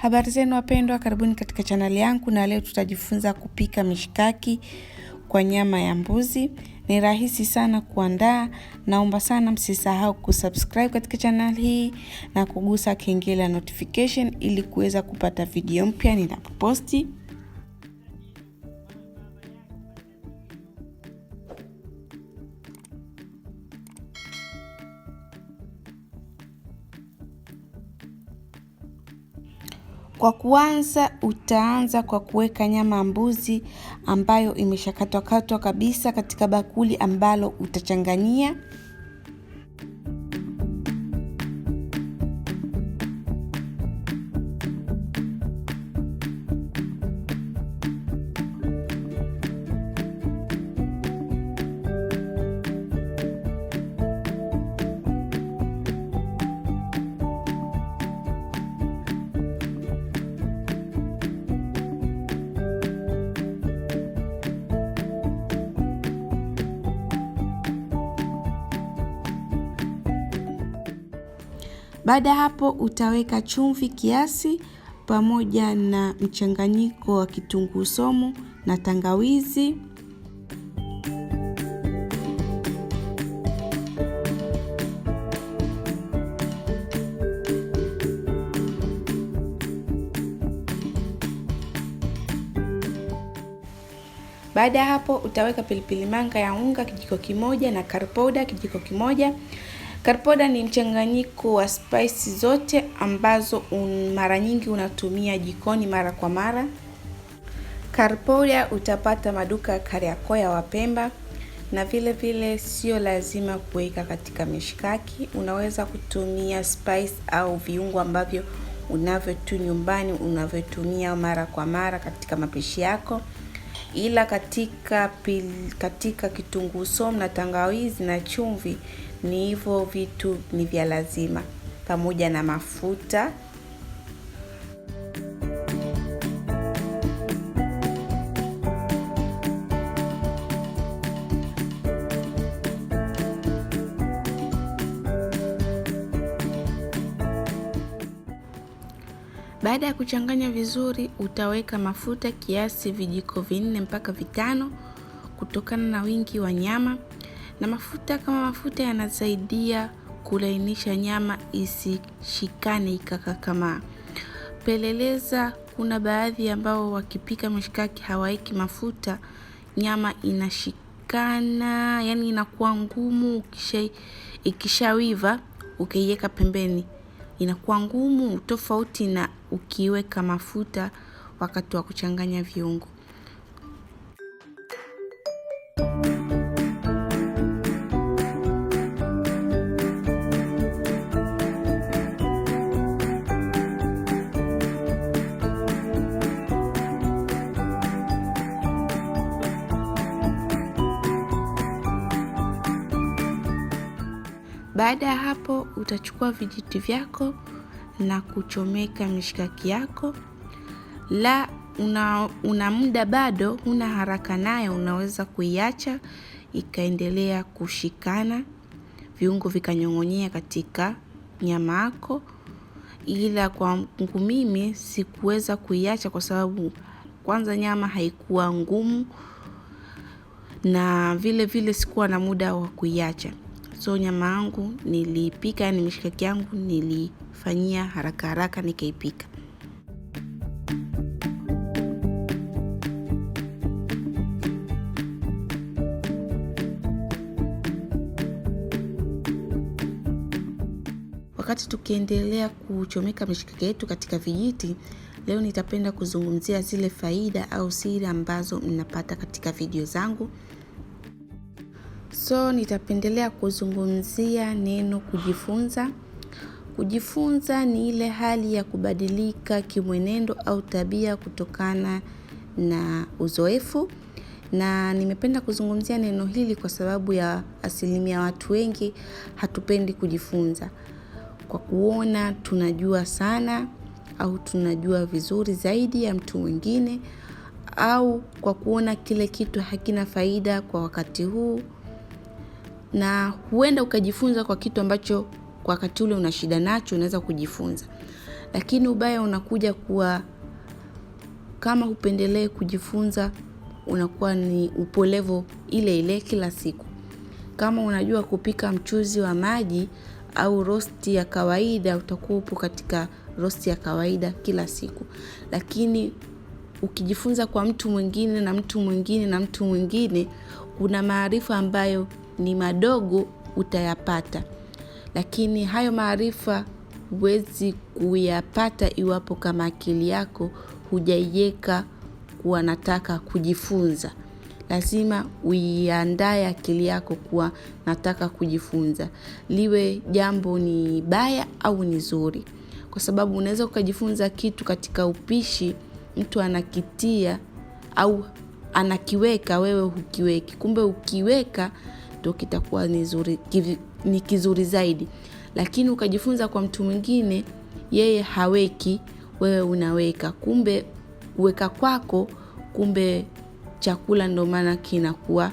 Habari zenu wapendwa, karibuni katika chaneli yangu, na leo tutajifunza kupika mishikaki kwa nyama ya mbuzi. Ni rahisi sana kuandaa. Naomba sana msisahau kusubscribe katika channel hii na kugusa kengele ya notification ili kuweza kupata video mpya ninapoposti. Kwa kuanza, utaanza kwa kuweka nyama ya mbuzi ambayo imeshakatwa kabisa katika bakuli ambalo utachanganyia. Baada hapo utaweka chumvi kiasi pamoja na mchanganyiko wa kitunguu saumu na tangawizi. Baada hapo utaweka pilipili manga ya unga kijiko kimoja na curry powder kijiko kimoja. Curry powder ni mchanganyiko wa spice zote ambazo mara nyingi unatumia jikoni mara kwa mara. Curry powder utapata maduka ya Kariakoo ya Wapemba, na vile vile sio lazima kuweka katika mishikaki. Unaweza kutumia spice au viungo ambavyo unavyo tu nyumbani, unavyotumia mara kwa mara katika mapishi yako. Ila katika kitunguu saumu na tangawizi na chumvi, ni hivyo vitu ni vya lazima, pamoja na mafuta. Baada ya kuchanganya vizuri, utaweka mafuta kiasi vijiko 4 mpaka 5 kutokana na wingi wa nyama. Na mafuta yanasaidia kulainisha nyama isishikane ikakakamaa. Peleleza, kuna baadhi ambao wakipika mishikaki hawaeki mafuta, nyama inashikana, yani inakuwa ngumu. Ikishawiva ukiiweka pembeni inakuwa ngumu, tofauti na ukiweka mafuta wakati wa kuchanganya viungo. Baada ya hapo utachukua vijiti vyako na kuchomeka mishikaki yako. Una muda bado, huna haraka nayo, unaweza kuiacha ikaendelea kushikana, viungo vikanyong'onyea katika nyama yako. Ila kwangu mimi sikuweza kuiacha kwa sababu kwanza nyama haikuwa ngumu, na vile vile sikuwa na muda wa kuiacha. So nyama yangu nilipika, yani mishikaki yangu nilifanyia haraka nikaipika. Wakati tukiendelea kuchomeka mishikaki yetu katika vijiti, leo nitapenda kuzungumzia zile faida au siri ambazo mnapata katika video zangu. So nitapendelea kuzungumzia neno kujifunza. Kujifunza ni ile hali ya kubadilika kimwenendo au tabia kutokana na uzoefu. Na nimependa kuzungumzia neno hili kwa sababu ya asilimia watu wengi hatupendi kujifunza. Kwa kuona tunajua sana au tunajua vizuri zaidi ya mtu mwingine, au kwa kuona kile kitu hakina faida kwa wakati huu, na huenda ukajifunza kwa kitu ambacho kwa wakati ule una shida nacho unaweza kujifunza. Lakini ubaya unakuja kuwa kama upendelee kujifunza, unakuwa ni upolevo ile ile kila siku. Kama unajua kupika mchuzi wa maji au rosti ya kawaida, utakuwa upo katika rosti ya kawaida kila siku. Lakini ukijifunza kwa mtu mwingine na mtu mwingine na mtu mwingine, kuna maarifa ambayo ni madogo utayapata. Lakini hayo maarifa huwezi kuyapata iwapo kama akili yako hujaiweka kuwa nataka kujifunza. Lazima uiandae akili yako kuwa nataka kujifunza. Liwe jambo ni baya au ni zuri. Kwa sababu unaweza ukajifunza kitu katika upishi, mtu anakitia au anakiweka, wewe hukiweki. Kumbe ukiweka ndio kitakuwa ni kizuri zaidi. Lakini ukajifunza kwa mtu mwingine, yeye haweki, wewe unaweka. Kumbe uweka kwako, kumbe chakula ndio maana kinakuwa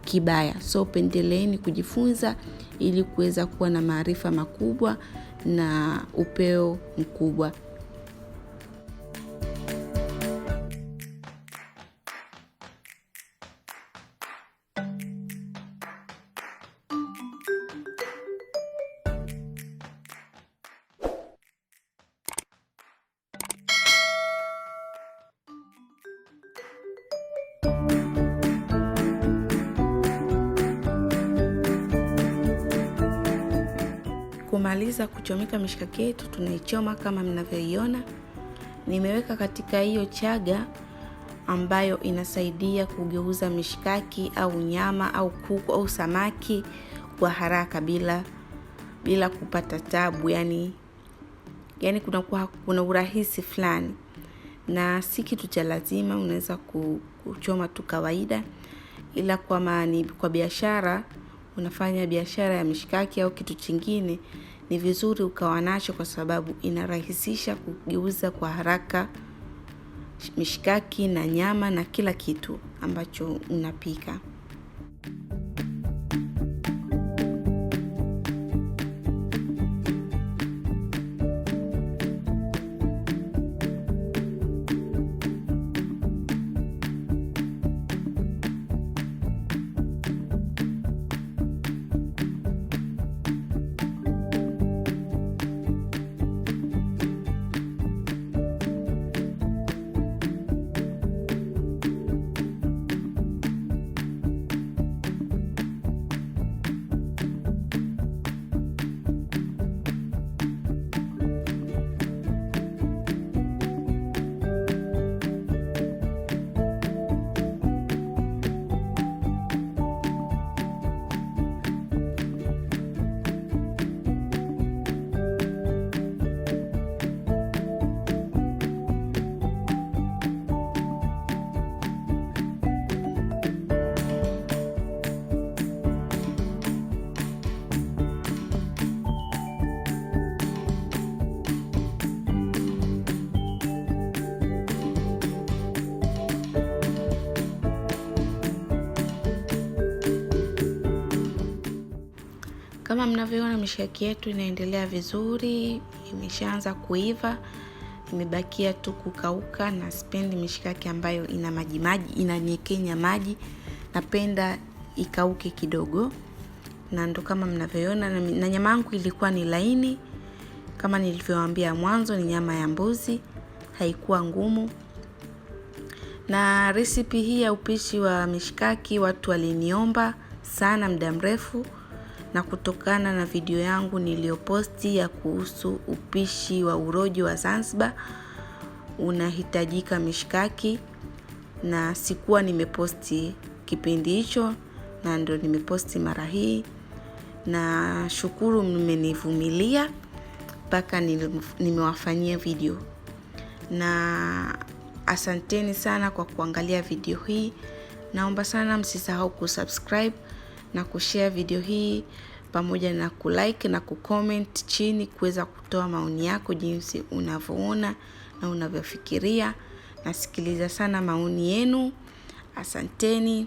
kibaya. So pendeleeni kujifunza ili kuweza kuwa na maarifa makubwa na upeo mkubwa. Kumaliza kuchomeka mishikaki yetu, tunaichoma kama mnavyoiona. Nimeweka katika hiyo chaga ambayo inasaidia kugeuza mishikaki au nyama au kuku au samaki kwa haraka bila kupata tabu. Yani kuna urahisi fulani. Na si kitu cha lazima, unaweza kuchoma tu kawaida. Ila kwa biashara, unafanya biashara ya mishikaki au kitu kingine, ni vizuri ukawa nacho kwa sababu inarahisisha kugeuza kwa haraka mishikaki na nyama na kila kitu ambacho unapika. Kama mnavyoona mishikaki yetu inaendelea vizuri, imeshaanza kuiva, imebakia tu kukauka. Na sipendi mishikaki ambayo ina maji, inanyekenya maji. Napenda ikauke kidogo. Na ndo kama mnavyoona, na nyama yangu ilikuwa ni laini. Kama nilivyowaambia mwanzo, ni nyama ya mbuzi, haikuwa ngumu. Na recipe hii ya upishi wa mishikaki watu waliniomba sana muda mrefu. Na kutokana na video yangu niliyoposti ya kuhusu upishi wa urojo wa Zanzibar, unahitajika mishikaki, na sikuwa nimeposti kipindi hicho, na ndio nimeposti mara hii. Na shukuru mmenivumilia mpaka nimewafanyia video. Na asanteni sana kwa kuangalia video hii. Naomba sana msisahau kusubscribe na kushare video hii pamoja na kulike na kucomment chini kuweza kutoa maoni yako jinsi unavyoona na unavyofikiria. Nasikiliza sana maoni yenu. Asanteni.